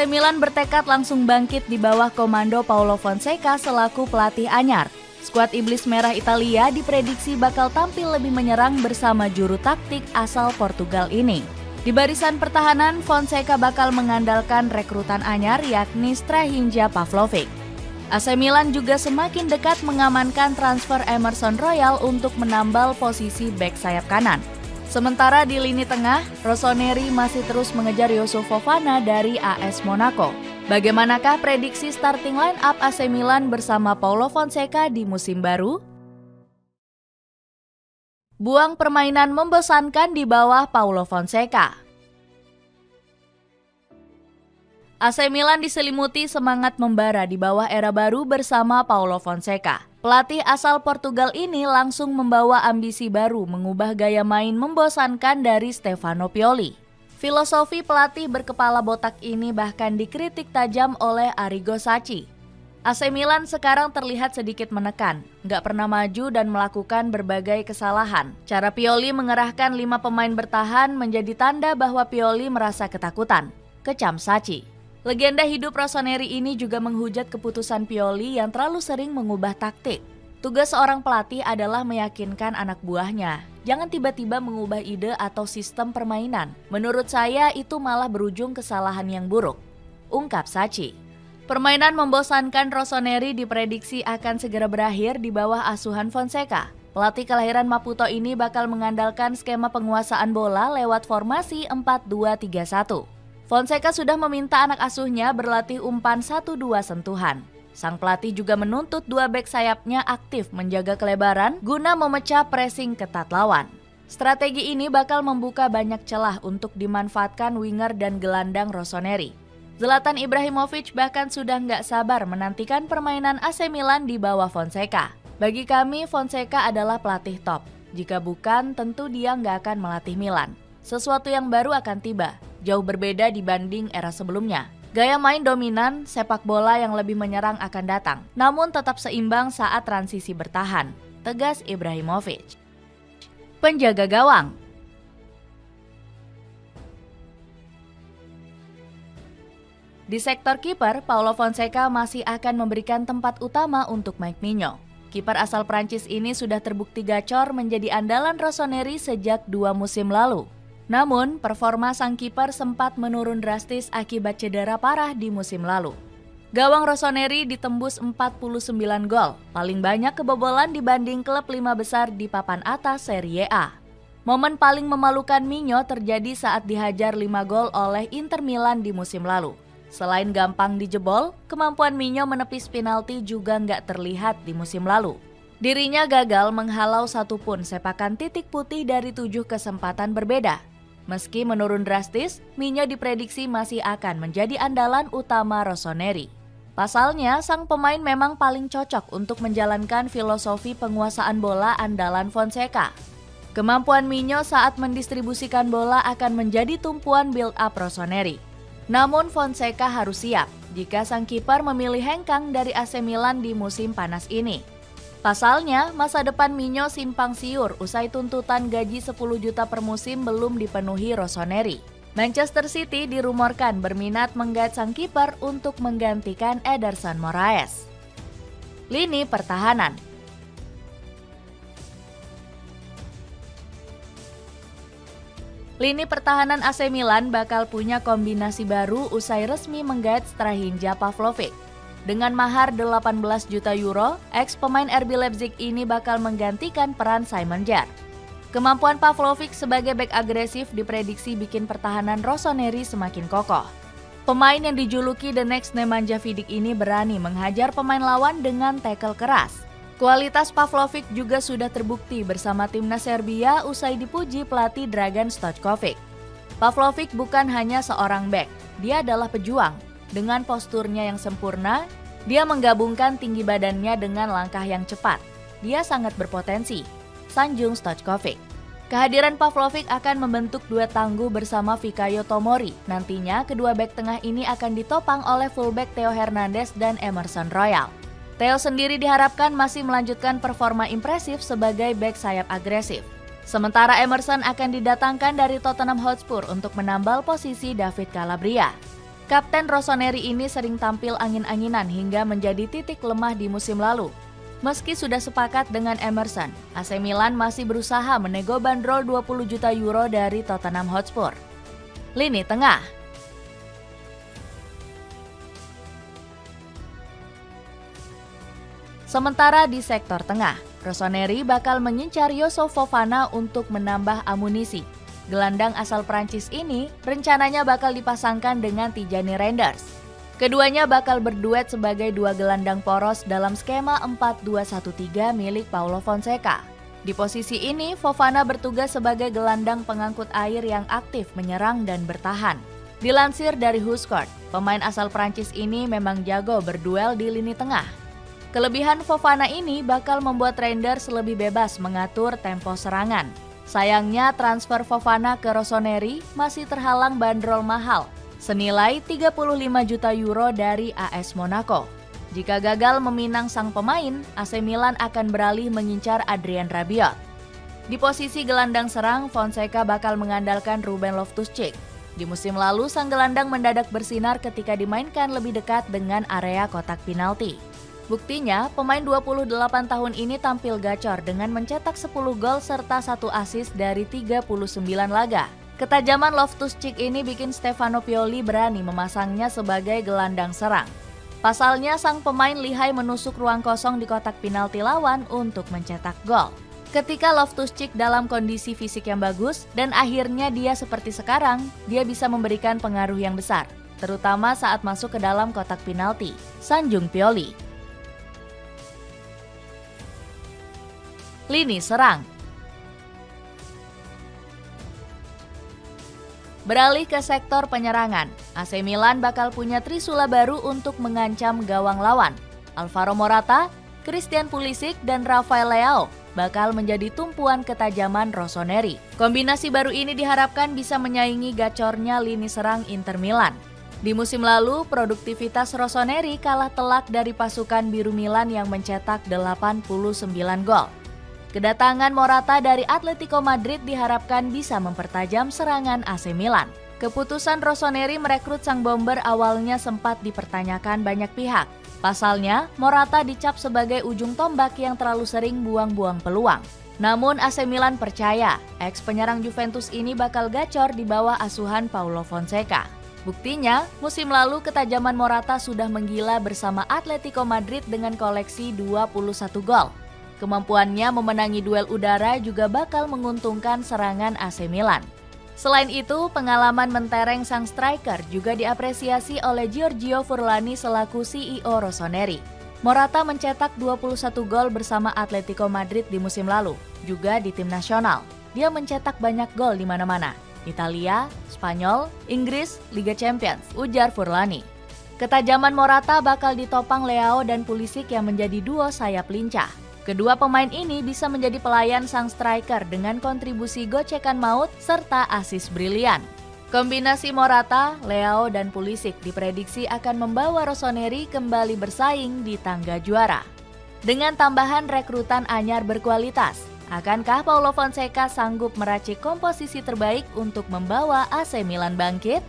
AC Milan bertekad langsung bangkit di bawah komando Paulo Fonseca selaku pelatih anyar. Skuad Iblis Merah Italia diprediksi bakal tampil lebih menyerang bersama juru taktik asal Portugal ini. Di barisan pertahanan, Fonseca bakal mengandalkan rekrutan anyar yakni Strahinja Pavlovic. AC Milan juga semakin dekat mengamankan transfer Emerson Royal untuk menambal posisi bek sayap kanan. Sementara di lini tengah, Rossoneri masih terus mengejar Youssouf Fofana dari AS Monaco. Bagaimanakah prediksi starting line up AC Milan bersama Paulo Fonseca di musim baru? Buang permainan membosankan di bawah Paulo Fonseca. AC Milan diselimuti semangat membara di bawah era baru bersama Paulo Fonseca. Pelatih asal Portugal ini langsung membawa ambisi baru mengubah gaya main membosankan dari Stefano Pioli. Filosofi pelatih berkepala botak ini bahkan dikritik tajam oleh Arrigo Sacchi. AC Milan sekarang terlihat sedikit menekan, nggak pernah maju dan melakukan berbagai kesalahan. Cara Pioli mengerahkan 5 pemain bertahan menjadi tanda bahwa Pioli merasa ketakutan, kecam Sacchi. Legenda hidup Rossoneri ini juga menghujat keputusan Pioli yang terlalu sering mengubah taktik. Tugas seorang pelatih adalah meyakinkan anak buahnya. Jangan tiba-tiba mengubah ide atau sistem permainan. Menurut saya itu malah berujung kesalahan yang buruk, ungkap Sacchi. Permainan membosankan Rossoneri diprediksi akan segera berakhir di bawah asuhan Fonseca. Pelatih kelahiran Maputo ini bakal mengandalkan skema penguasaan bola lewat formasi 4-2-3-1. Fonseca sudah meminta anak asuhnya berlatih umpan 1-2 sentuhan. Sang pelatih juga menuntut 2 bek sayapnya aktif menjaga kelebaran guna memecah pressing ketat lawan. Strategi ini bakal membuka banyak celah untuk dimanfaatkan winger dan gelandang Rossoneri. Zlatan Ibrahimovic bahkan sudah nggak sabar menantikan permainan AC Milan di bawah Fonseca. Bagi kami, Fonseca adalah pelatih top. Jika bukan, tentu dia nggak akan melatih Milan. Sesuatu yang baru akan tiba, jauh berbeda dibanding era sebelumnya. Gaya main dominan, sepak bola yang lebih menyerang akan datang, namun tetap seimbang saat transisi bertahan, tegas Ibrahimovic. Penjaga gawang. Di sektor kiper, Paulo Fonseca masih akan memberikan tempat utama untuk Mike Maignan. Kiper asal Prancis ini sudah terbukti gacor menjadi andalan Rossoneri sejak 2 musim lalu. Namun, performa sang kiper sempat menurun drastis akibat cedera parah di musim lalu. Gawang Rossoneri ditembus 49 gol, paling banyak kebobolan dibanding klub 5 besar di papan atas Serie A. Momen paling memalukan Maignan terjadi saat dihajar 5 gol oleh Inter Milan di musim lalu. Selain gampang dijebol, kemampuan Maignan menepis penalti juga nggak terlihat di musim lalu. Dirinya gagal menghalau satupun sepakan titik putih dari 7 kesempatan berbeda. Meski menurun drastis, Maignan diprediksi masih akan menjadi andalan utama Rossoneri. Pasalnya, sang pemain memang paling cocok untuk menjalankan filosofi penguasaan bola andalan Fonseca. Kemampuan Maignan saat mendistribusikan bola akan menjadi tumpuan build-up Rossoneri. Namun Fonseca harus siap jika sang kiper memilih hengkang dari AC Milan di musim panas ini. Pasalnya, masa depan Maignan simpang siur usai tuntutan gaji 10 juta per musim belum dipenuhi Rossoneri. Manchester City dirumorkan berminat menggait sang kiper untuk menggantikan Ederson Moraes. Lini pertahanan. Lini pertahanan AC Milan bakal punya kombinasi baru usai resmi menggait Strahinja Pavlovic. Dengan mahar 18 juta euro, ex-pemain RB Leipzig ini bakal menggantikan peran Simon Kjaer. Kemampuan Pavlovic sebagai bek agresif diprediksi bikin pertahanan Rossoneri semakin kokoh. Pemain yang dijuluki The Next Nemanja Vidic ini berani menghajar pemain lawan dengan tackle keras. Kualitas Pavlovic juga sudah terbukti bersama timnas Serbia usai dipuji pelatih Dragan Stojkovic. Pavlovic bukan hanya seorang bek, dia adalah pejuang. Dengan posturnya yang sempurna, dia menggabungkan tinggi badannya dengan langkah yang cepat. Dia sangat berpotensi, sanjung Stojkovic. Kehadiran Pavlovic akan membentuk duet tangguh bersama Fikayo Tomori. Nantinya, kedua bek tengah ini akan ditopang oleh fullback Theo Hernandez dan Emerson Royal. Theo sendiri diharapkan masih melanjutkan performa impresif sebagai bek sayap agresif. Sementara Emerson akan didatangkan dari Tottenham Hotspur untuk menambal posisi David Calabria. Kapten Rossoneri ini sering tampil angin-anginan hingga menjadi titik lemah di musim lalu. Meski sudah sepakat dengan Emerson, AC Milan masih berusaha menego bandrol 20 juta euro dari Tottenham Hotspur. Lini tengah. Sementara di sektor tengah, Rossoneri bakal mengincar Youssouf Fofana untuk menambah amunisi. Gelandang asal Prancis ini rencananya bakal dipasangkan dengan Tijani Reinders. Keduanya bakal berduet sebagai dua gelandang poros dalam skema 4-2-1-3 milik Paulo Fonseca. Di posisi ini, Fofana bertugas sebagai gelandang pengangkut air yang aktif menyerang dan bertahan. Dilansir dari WhoScored, pemain asal Prancis ini memang jago berduel di lini tengah. Kelebihan Fofana ini bakal membuat Reinders lebih bebas mengatur tempo serangan. Sayangnya transfer Fofana ke Rossoneri masih terhalang bandrol mahal, senilai 35 juta euro dari AS Monaco. Jika gagal meminang sang pemain, AC Milan akan beralih mengincar Adrien Rabiot. Di posisi gelandang serang, Fonseca bakal mengandalkan Ruben Loftus-Cheek. Di musim lalu, sang gelandang mendadak bersinar ketika dimainkan lebih dekat dengan area kotak penalti. Buktinya, pemain 28 tahun ini tampil gacor dengan mencetak 10 gol serta 1 assist dari 39 laga. Ketajaman Loftus-Cheek ini bikin Stefano Pioli berani memasangnya sebagai gelandang serang. Pasalnya, sang pemain lihai menusuk ruang kosong di kotak penalti lawan untuk mencetak gol. Ketika Loftus-Cheek dalam kondisi fisik yang bagus dan akhirnya dia seperti sekarang, dia bisa memberikan pengaruh yang besar, terutama saat masuk ke dalam kotak penalti. Sanjung Pioli. Lini serang. Beralih ke sektor penyerangan, AC Milan bakal punya trisula baru untuk mengancam gawang lawan. Alvaro Morata, Christian Pulisic, dan Rafael Leao bakal menjadi tumpuan ketajaman Rossoneri. Kombinasi baru ini diharapkan bisa menyaingi gacornya lini serang Inter Milan. Di musim lalu, produktivitas Rossoneri kalah telak dari pasukan biru Milan yang mencetak 89 gol. Kedatangan Morata dari Atletico Madrid diharapkan bisa mempertajam serangan AC Milan. Keputusan Rossoneri merekrut sang bomber awalnya sempat dipertanyakan banyak pihak. Pasalnya, Morata dicap sebagai ujung tombak yang terlalu sering buang-buang peluang. Namun AC Milan percaya, ex-penyerang Juventus ini bakal gacor di bawah asuhan Paulo Fonseca. Buktinya, musim lalu ketajaman Morata sudah menggila bersama Atletico Madrid dengan koleksi 21 gol. Kemampuannya memenangi duel udara juga bakal menguntungkan serangan AC Milan. Selain itu, pengalaman mentereng sang striker juga diapresiasi oleh Giorgio Furlani selaku CEO Rossoneri. Morata mencetak 21 gol bersama Atletico Madrid di musim lalu, juga di tim nasional. Dia mencetak banyak gol di mana-mana. Italia, Spanyol, Inggris, Liga Champions, ujar Furlani. Ketajaman Morata bakal ditopang Leao dan Pulisic yang menjadi duo sayap lincah. Kedua pemain ini bisa menjadi pelayan sang striker dengan kontribusi gocekan maut serta asis brilian. Kombinasi Morata, Leao, dan Pulisic diprediksi akan membawa Rossoneri kembali bersaing di tangga juara. Dengan tambahan rekrutan anyar berkualitas, akankah Paulo Fonseca sanggup meracik komposisi terbaik untuk membawa AC Milan bangkit?